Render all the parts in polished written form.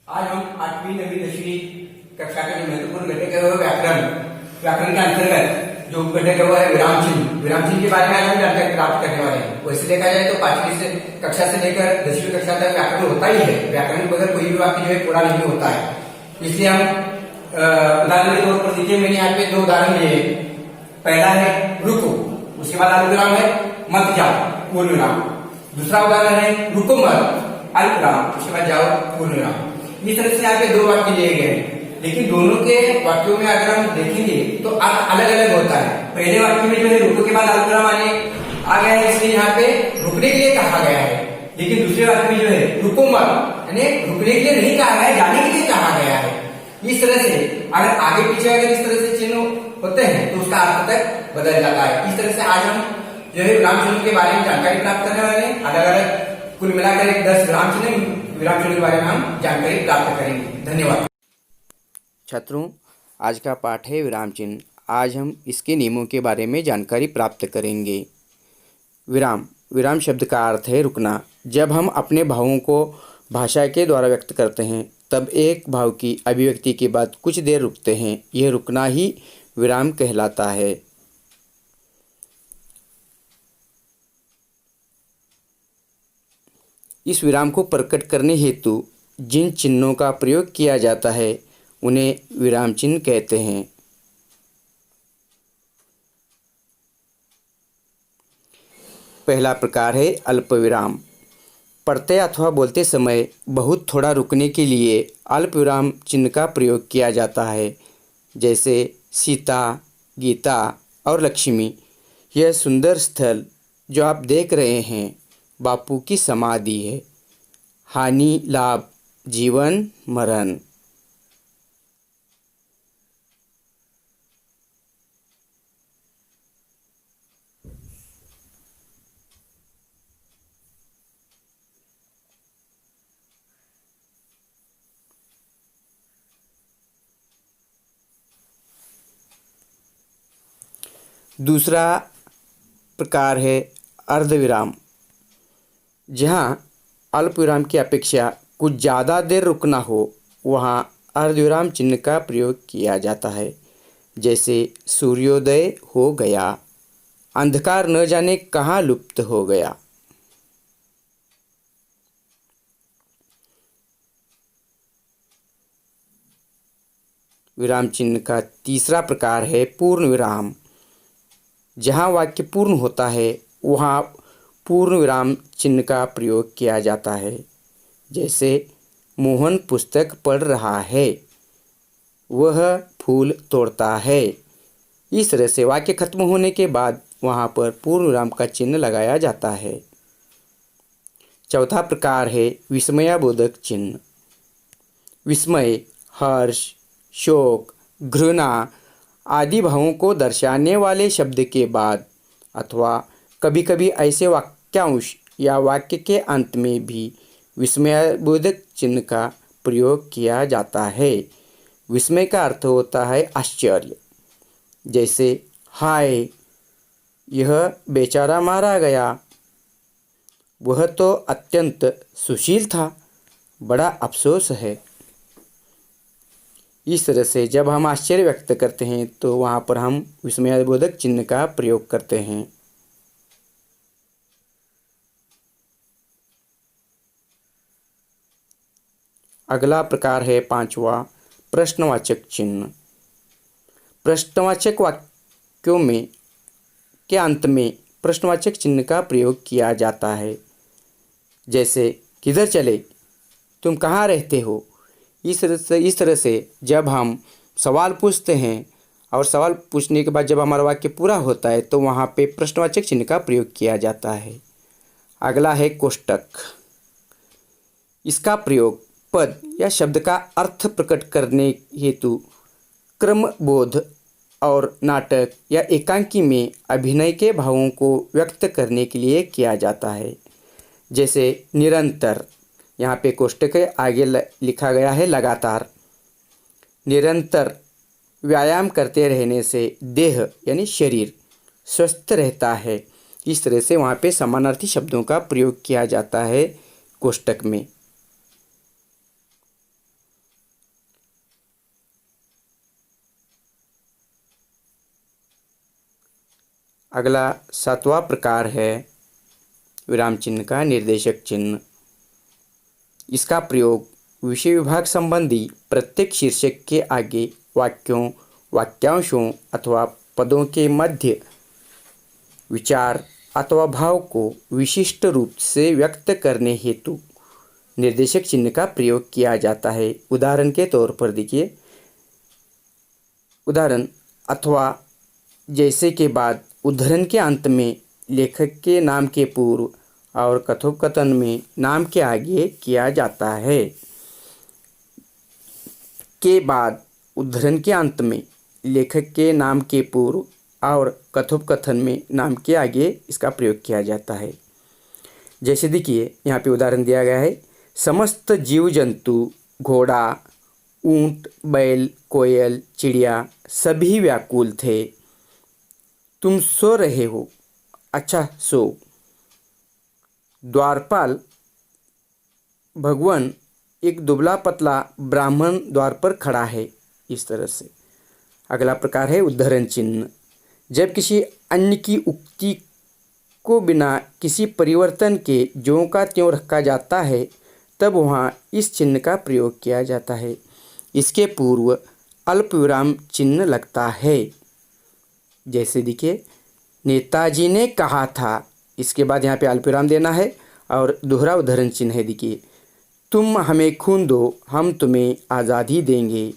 आज हम 8वीं 9वीं 10वीं कक्षा का जो महत्वपूर्ण घटक है वो व्याकरण व्याकरण के अंतर्गत जो घटक है वो है विराम चिन्ह। विराम चिन्ह के बारे में आज हम जानकारी प्राप्त करने वाले हैं। वैसे देखा जाए तो 5वीं से कक्षा से लेकर 10वीं कक्षा तक व्याकरण होता ही है। व्याकरण के बगैर कोई भी वाक्य जो है पूरा नहीं होता है। इसलिए हम उदाहरण के तौर पर देखिए, मैंने यहाँ पे दो उदाहरण लिए। पहला है रुको, उसके बाद अल्पविराम है मत जाओ पूर्ण विराम। दूसरा उदाहरण है रुको मत अल्पविराम, उसके बाद जाओ पूर्ण विराम। इस तरह से यहाँ पे दो वाक्य लिए गए हैं, लेकिन दोनों के वाक्यों में अगर हम देखेंगे तो अर्थ अलग अलग होता है। पहले वाक्य में जो है रुको के बाद अल्पविराम आ गया है, इसलिए यहाँ पे रुकने के लिए कहा गया है। लेकिन दूसरे वाक्य में जो है रुको मत यानी रुकने के लिए नहीं कहा गया है, जाने के लिए कहा गया है। इस तरह से अगर आगे पीछे अगर इस तरह से चिन्ह होते हैं तो उसका अर्थ तक बदल जाता है। इस तरह से आज हम जो है विराम चिन्ह के बारे में जानकारी प्राप्त करने वाले हैं। अलग अलग कुल मिलाकर 10 विराम चिन्ह के बारे में हम जानकारी प्राप्त करेंगे। धन्यवाद छात्रों, आज का पाठ है विराम चिन्ह। आज हम इसके नियमों के बारे में जानकारी प्राप्त करेंगे। विराम शब्द का अर्थ है रुकना। जब हम अपने भावों को भाषा के द्वारा व्यक्त करते हैं तब एक भाव की अभिव्यक्ति के बाद कुछ देर रुकते हैं, यह रुकना ही विराम कहलाता है। इस विराम को प्रकट करने हेतु जिन चिन्हों का प्रयोग किया जाता है उन्हें विराम चिन्ह कहते हैं। पहला प्रकार है अल्पविराम। पढ़ते अथवा बोलते समय बहुत थोड़ा रुकने के लिए अल्पविराम चिन्ह का प्रयोग किया जाता है, जैसे सीता, गीता और लक्ष्मी। यह सुंदर स्थल जो आप देख रहे हैं बापू की समाधि है। हानि लाभ जीवन मरण। दूसरा प्रकार है अर्धविराम। जहाँ अल्पविराम की अपेक्षा कुछ ज़्यादा देर रुकना हो वहाँ अर्धविराम चिन्ह का प्रयोग किया जाता है, जैसे सूर्योदय हो गया, अंधकार न जाने कहाँ लुप्त हो गया। विराम चिन्ह का तीसरा प्रकार है पूर्ण विराम। जहाँ वाक्य पूर्ण होता है वहाँ पूर्ण विराम चिन्ह का प्रयोग किया जाता है, जैसे मोहन पुस्तक पढ़ रहा है, वह फूल तोड़ता है। इस तरह से वाक्य खत्म होने के बाद वहाँ पर पूर्ण विराम का चिन्ह लगाया जाता है। चौथा प्रकार है विस्मयाबोधक चिन्ह। विस्मय, हर्ष, शोक, घृणा आदि भावों को दर्शाने वाले शब्द के बाद अथवा कभी कभी ऐसे वाक्यांश या वाक्य के अंत में भी विस्मयाबोधक चिन्ह का प्रयोग किया जाता है। विस्मय का अर्थ होता है आश्चर्य, जैसे हाय यह बेचारा मारा गया, वह तो अत्यंत सुशील था, बड़ा अफसोस है। इस तरह से जब हम आश्चर्य व्यक्त करते हैं तो वहाँ पर हम विस्मयाबोधक चिन्ह का प्रयोग करते हैं। अगला प्रकार है पांचवा प्रश्नवाचक चिन्ह। प्रश्नवाचक वाक्यों में के अंत में प्रश्नवाचक चिन्ह का प्रयोग किया जाता है, जैसे किधर चले, तुम कहाँ रहते हो। इस तरह से जब हम सवाल पूछते हैं और सवाल पूछने के बाद जब हमारा वाक्य पूरा होता है तो वहाँ पे प्रश्नवाचक चिन्ह का प्रयोग किया जाता है। अगला है कोष्टक। इसका प्रयोग पद या शब्द का अर्थ प्रकट करने हेतु क्रमबोध और नाटक या एकांकी में अभिनय के भावों को व्यक्त करने के लिए किया जाता है, जैसे निरंतर। यहाँ पे कोष्टक के आगे लिखा गया है लगातार। निरंतर व्यायाम करते रहने से देह यानी शरीर स्वस्थ रहता है। इस तरह से वहाँ पे समानार्थी शब्दों का प्रयोग किया जाता है कोष्टक में। अगला 7वां प्रकार है विराम चिन्ह का निर्देशक चिन्ह। इसका प्रयोग विषय विभाग संबंधी प्रत्येक शीर्षक के आगे वाक्यों, वाक्यांशों अथवा पदों के मध्य विचार अथवा भाव को विशिष्ट रूप से व्यक्त करने हेतु निर्देशक चिन्ह का प्रयोग किया जाता है। उदाहरण के तौर पर देखिए, उदाहरण अथवा जैसे के बाद उद्धरण के अंत में लेखक के नाम के पूर्व और कथोपकथन में नाम के आगे किया जाता है। के बाद उद्धरण के अंत में लेखक के नाम के पूर्व और कथोपकथन में नाम के आगे इसका प्रयोग किया जाता है। जैसे देखिए, यहाँ पे उदाहरण दिया गया है, समस्त जीव जंतु, घोड़ा, ऊंट, बैल, कोयल, चिड़िया सभी व्याकुल थे। तुम सो रहे हो, अच्छा सो। द्वारपाल भगवान एक दुबला पतला ब्राह्मण द्वार पर खड़ा है, इस तरह से। अगला प्रकार है उद्धरण चिन्ह। जब किसी अन्य की उक्ति को बिना किसी परिवर्तन के ज्यों का त्यों रखा जाता है तब वहाँ इस चिन्ह का प्रयोग किया जाता है। इसके पूर्व अल्प विराम चिन्ह लगता है। जैसे देखिए, नेताजी ने कहा था, इसके बाद यहाँ पे अल्प विराम देना है और दोहरा उद्धरण चिन्ह है। देखिए, तुम हमें खून दो, हम तुम्हें आज़ादी देंगे।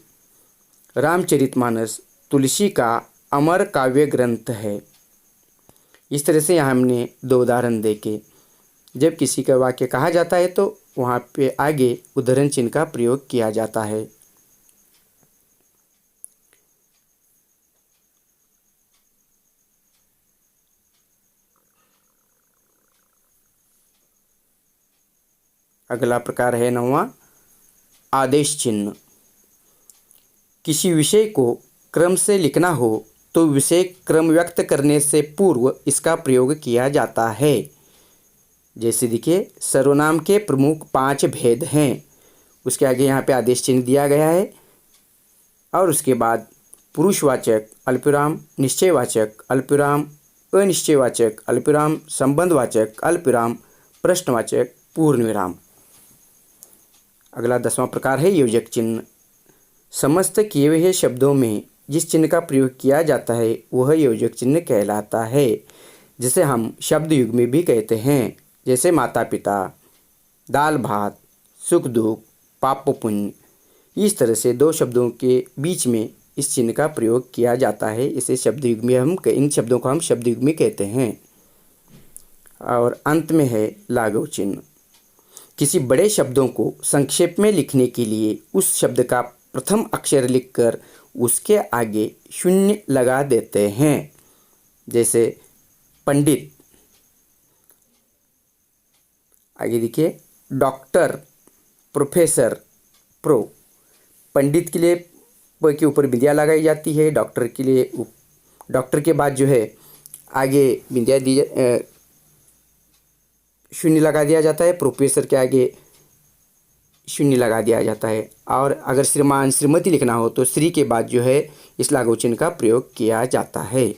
रामचरितमानस तुलसी का अमर काव्य ग्रंथ है। इस तरह से यहाँ हमने 2 उदाहरण देखे। जब किसी का वाक्य कहा जाता है तो वहाँ पे आगे उद्धरण चिन्ह का प्रयोग किया जाता है। अगला प्रकार है 9वां आदेश चिन्ह। किसी विषय को क्रम से लिखना हो तो विषय क्रम व्यक्त करने से पूर्व इसका प्रयोग किया जाता है। जैसे देखिए, सर्वनाम के प्रमुख 5 भेद हैं, उसके आगे यहाँ पे आदेश चिन्ह दिया गया है और उसके बाद पुरुषवाचक अल्पविराम, निश्चयवाचक अल्पविराम, अनिश्चयवाचक अल्पविराम, संबंधवाचक अल्पविराम, प्रश्नवाचक पूर्ण विराम। अगला 10वां प्रकार है योजक चिन्ह। समस्त किए हुए शब्दों में जिस चिन्ह का प्रयोग किया जाता है वह योजक चिन्ह कहलाता है, जिसे हम शब्द युग्मी भी कहते हैं। जैसे माता पिता, दाल भात, सुख दुख, पाप पुण्य। इस तरह से 2 शब्दों के बीच में इस चिन्ह का प्रयोग किया जाता है। इसे शब्द युग्मी इन शब्दों को हम शब्द युग्मी कहते हैं। और अंत में है लाघव चिन्ह। किसी बड़े शब्दों को संक्षेप में लिखने के लिए उस शब्द का प्रथम अक्षर लिखकर उसके आगे शून्य लगा देते हैं। जैसे पंडित, आगे देखिए डॉक्टर, प्रोफेसर, प्रो। पंडित के लिए प के ऊपर बिंदिया लगाई जाती है, डॉक्टर के लिए डॉक्टर के बाद जो है आगे बिंदिया शून्य लगा दिया जाता है, प्रोफेसर के आगे शून्य लगा दिया जाता है। और अगर श्रीमान श्रीमती लिखना हो तो श्री के बाद जो है इस लाघव चिन्ह का प्रयोग किया जाता है।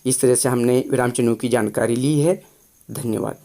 इस तरह से हमने विराम चिन्हों की जानकारी ली है। धन्यवाद।